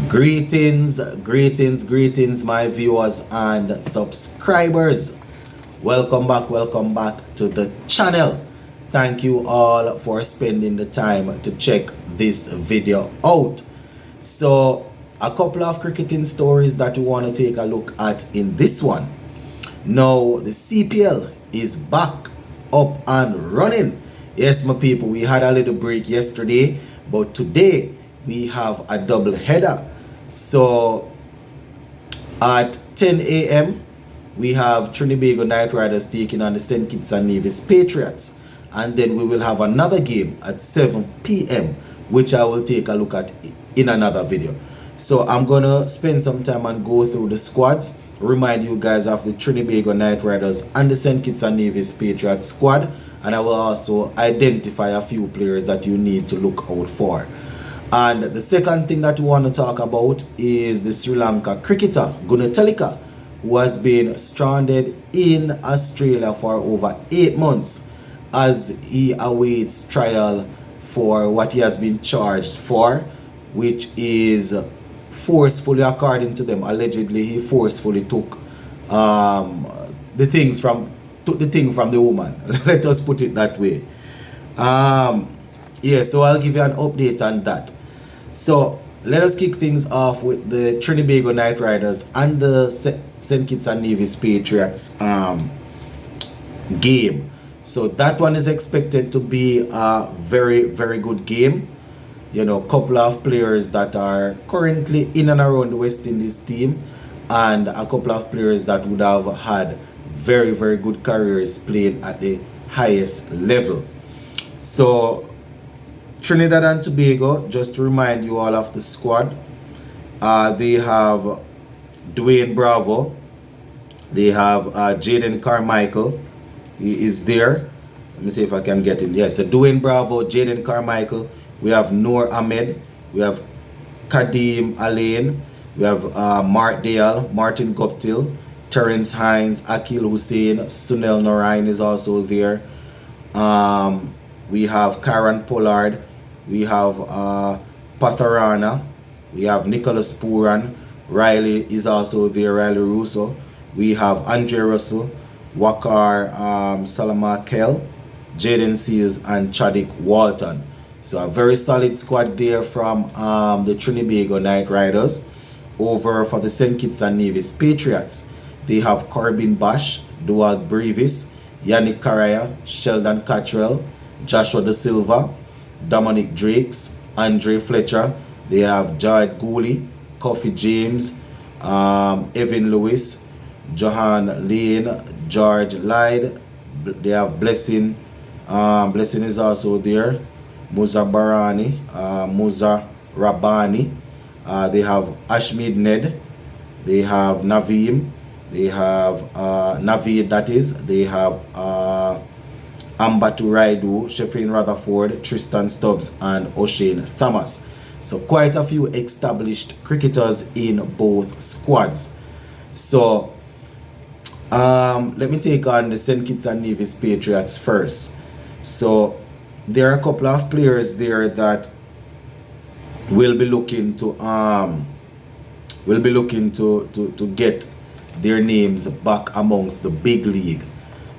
Greetings, my viewers and subscribers. Welcome back to the channel. Thank you all for spending the time to check this video out. So, a couple of cricketing stories that we want to take a look at in this one. Now, the CPL is back up and running. Yes, my people, we had a little break yesterday, but today we have a double header. So at 10 a.m. we have Trinidad Knight Riders taking on the St. Kitts and Nevis Patriots, and then we will have another game at 7 p.m. which I will take a look at in another video. So I'm gonna spend some time and go through the squads, remind you guys of the Trinidad Knight Riders and the St. Kitts and Nevis Patriots squad, and I will also identify a few players that you need to look out for. And the second thing that we want to talk about is the Sri Lanka cricketer Gunatilaka, who has been stranded in Australia for over 8 months as he awaits trial for what he has been charged for, which is forcefully, according to them, allegedly he forcefully took the thing from the woman. Let us put it that way. Yeah, so I'll give you an update on that. So let us kick things off with the Trinidad Knight Riders and the St. Kitts and Nevis Patriots game. So that one is expected to be a very good game. You know, couple of players that are currently in and around the West Indies team, and a couple of players that would have had very good careers playing at the highest level. So Trinidad and Tobago, just to remind you all of the squad, they have Dwayne Bravo, they have Jaden Carmichael, he is there. Let me see if I can get him. Yes, so Dwayne Bravo, Jaden Carmichael, we have Noor Ahmed, we have Kadeem Alain, we have Mark Dale, Martin Guptill, Terence Hines, Akil Hussein, Sunil Narayan is also there. We have Karen Pollard, we have Patharana, we have Nicholas Puran, Riley is also there, Riley Russo. We have Andre Russell, Wakar Salama Kell, Jaden Seals, and Chadwick Walton. So a very solid squad there from the Trinidad Knight Riders. Over for the St. Kitts and Nevis Patriots, they have Corbin Bash, Dual Brevis, Yannick Caraya, Sheldon Cottrell, Joshua De Silva, Dominic Drakes, Andre Fletcher. They have Jad Gooley, Coffee James, Evan Lewis, Johan Lane, George Lyde. They have Blessing. Blessing is also there. Musa Barani, Musa Rabani. They have Ashmead Ned. They have Naveem. They have Naveed, that is. They have Ambatu Raidu, Sheffin Rutherford, Tristan Stubbs, and O'Shane Thomas. So quite a few established cricketers in both squads. So let me take on the St. Kitts and Nevis Patriots first. So there are a couple of players there that will be looking to get their names back amongst the big league.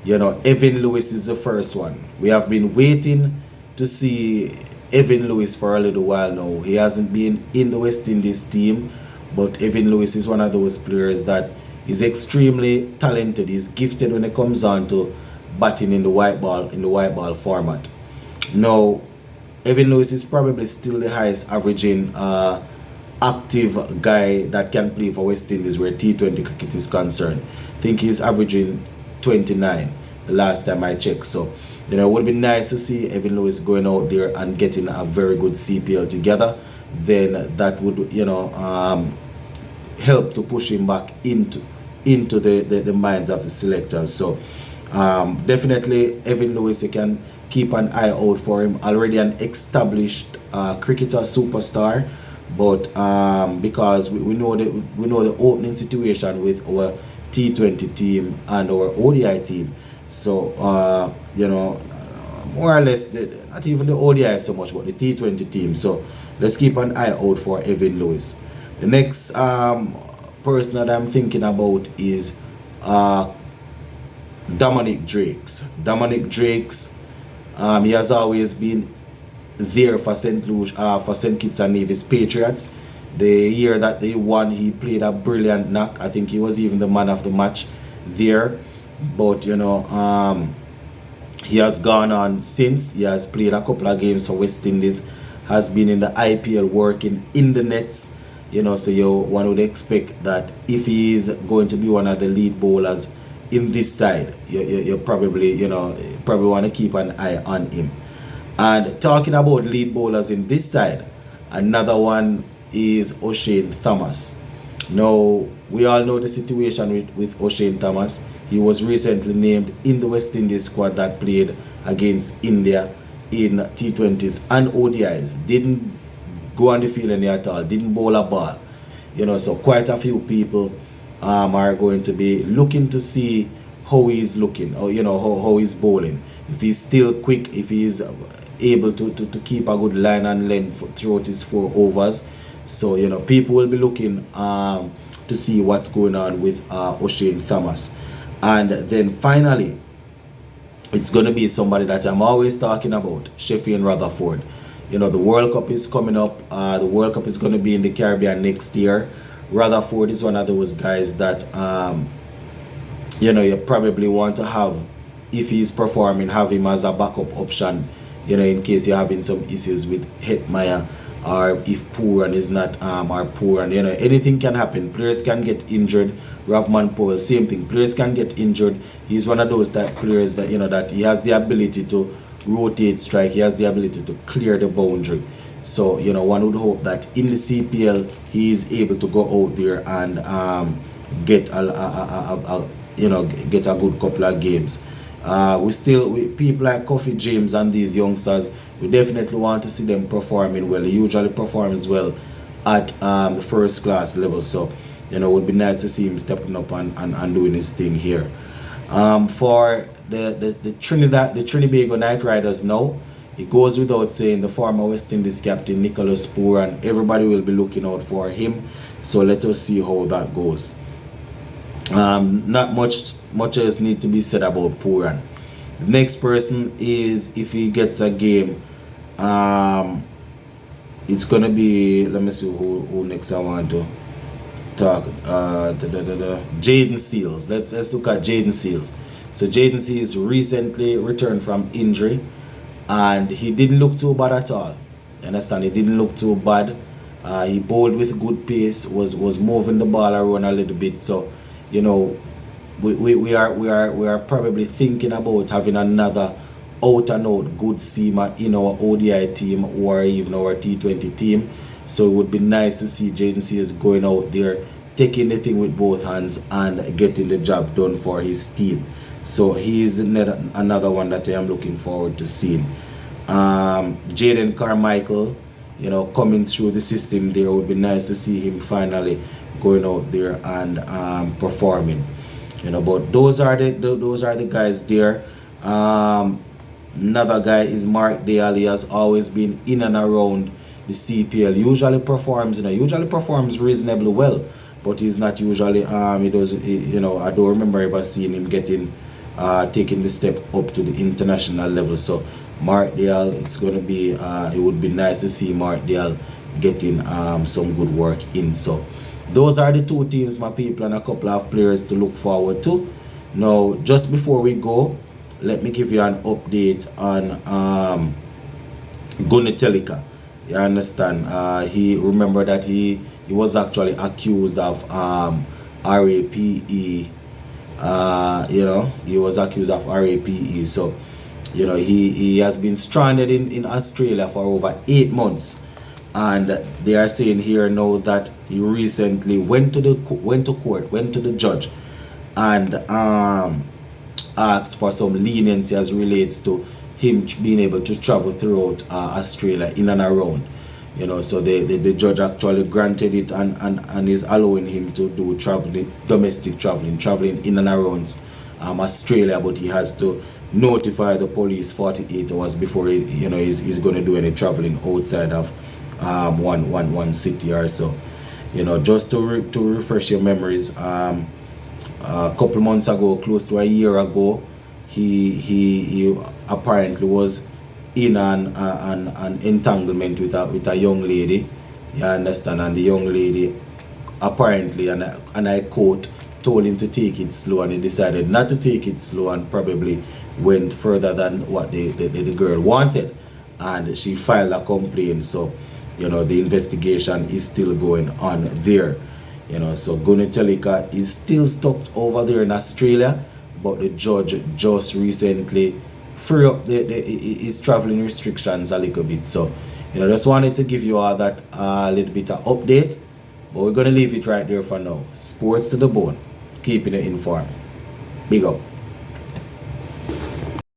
You know, Evan Lewis is the first one. We have been waiting to see Evan Lewis for a little while now. He hasn't been in the West Indies team, but Evan Lewis is one of those players that is extremely talented. He's gifted when it comes on to batting in the white ball format. Now, Evan Lewis is probably still the highest averaging active guy that can play for West Indies where T20 cricket is concerned. I think he's averaging 29 the last time I checked. So, you know, it would be nice to see Evan Lewis going out there and getting a very good CPL together. Then that would, you know, help to push him back into the minds of the selectors. So definitely Evan Lewis, you can keep an eye out for him. Already an established cricketer superstar, but because we know the opening situation with our T20 team and our ODI team. So you know, more or less not even the ODI so much, but the T20 team. So let's keep an eye out for Evan Lewis. The next person that I'm thinking about is uh, Dominic Drakes. Dominic Drakes, he has always been there for St. Kitts and Nevis Patriots. The year that they won, he played a brilliant knock. I think he was even the man of the match there. But he has gone on since. He has played a couple of games for West Indies, has been in the IPL working in the nets. So one would expect that if he is going to be one of the lead bowlers in this side, you probably probably want to keep an eye on him. And talking about lead bowlers in this side, another one is O'Shane Thomas. Now, we all know the situation with O'Shane Thomas. He was recently named in the West Indies squad that played against India in T20s and ODIs. Didn't go on the field any at all, didn't bowl a ball. So quite a few people are going to be looking to see how he's looking, or how he's bowling. If he's still quick, if he's able to keep a good line and length throughout his 4 overs. So people will be looking to see what's going on with O'Shane Thomas. And then finally, it's going to be somebody that I'm always talking about, Sheffield Rutherford. The World Cup is coming up. The World Cup is going to be in the Caribbean next year. Rutherford is one of those guys that you probably want to have, if he's performing, have him as a backup option, in case you're having some issues with Hetmeyer, or if Pooran is not or Pooran, anything can happen. Players can get injured. Rahman Powell, same thing. Players can get injured. He's one of those that players that that he has the ability to rotate strike. He has the ability to clear the boundary. So one would hope that in the CPL he is able to go out there and get get a good couple of games. We people like Kofi James and these youngsters, we definitely want to see them performing well. He usually performs well at the first class level. So it would be nice to see him stepping up and doing his thing here. For the Trinidad Knight Riders now, it goes without saying, the former West Indies captain Nicholas Pooran, everybody will be looking out for him. So let us see how that goes. Not much else need to be said about Pooran. The next person is, if he gets a game, it's gonna be, let me see who next I want to talk. Jaden Seals. Let's look at Jaden Seals. So Jaden Seals recently returned from injury, and he didn't look too bad at all. You understand? He didn't look too bad. He bowled with good pace, was moving the ball around a little bit. So we are probably thinking about having another out and out good seamer in our ODI team or even our T20 team. So it would be nice to see Jaden Seals going out there, taking the thing with both hands and getting the job done for his team. So he is another one that I am looking forward to seeing. Jaden Carmichael, coming through the system there, would be nice to see him finally going out there and performing. But those are the guys there. Another guy is Mark Dale. He has always been in and around the CPL. Usually performs reasonably well, but he's not usually I don't remember ever seeing him taking the step up to the international level. So Mark Dale, it's going to be it would be nice to see Mark Dale getting some good work in. So those are the 2 teams, my people, and a couple of players to look forward to. Now, just before we go, let me give you an update on Gunitelika. You understand? He was actually accused of RAPE. He was accused of RAPE. So he has been stranded in Australia for over 8 months. And they are saying here now that he recently went to the judge, and asked for some leniency as relates to him being able to travel throughout Australia in and around. So the judge actually granted it and is allowing him to do domestic traveling in and around Australia, but he has to notify the police 48 hours before he's going to do any traveling outside of one city or so. You know, just to refresh your memories, a couple months ago, close to a year ago, he apparently was in an entanglement with a young lady. You understand? And the young lady apparently, and I quote, told him to take it slow, and he decided not to take it slow and probably went further than what the girl wanted, and she filed a complaint. So, you know, the investigation is still going on there. You know, so Gunitelika is still stuck over there in Australia, but the judge just recently free up his traveling restrictions a little bit. So, you know, just wanted to give you all that little bit of update, but we're gonna leave it right there for now. Sports to the bone, keeping it informed. Big up.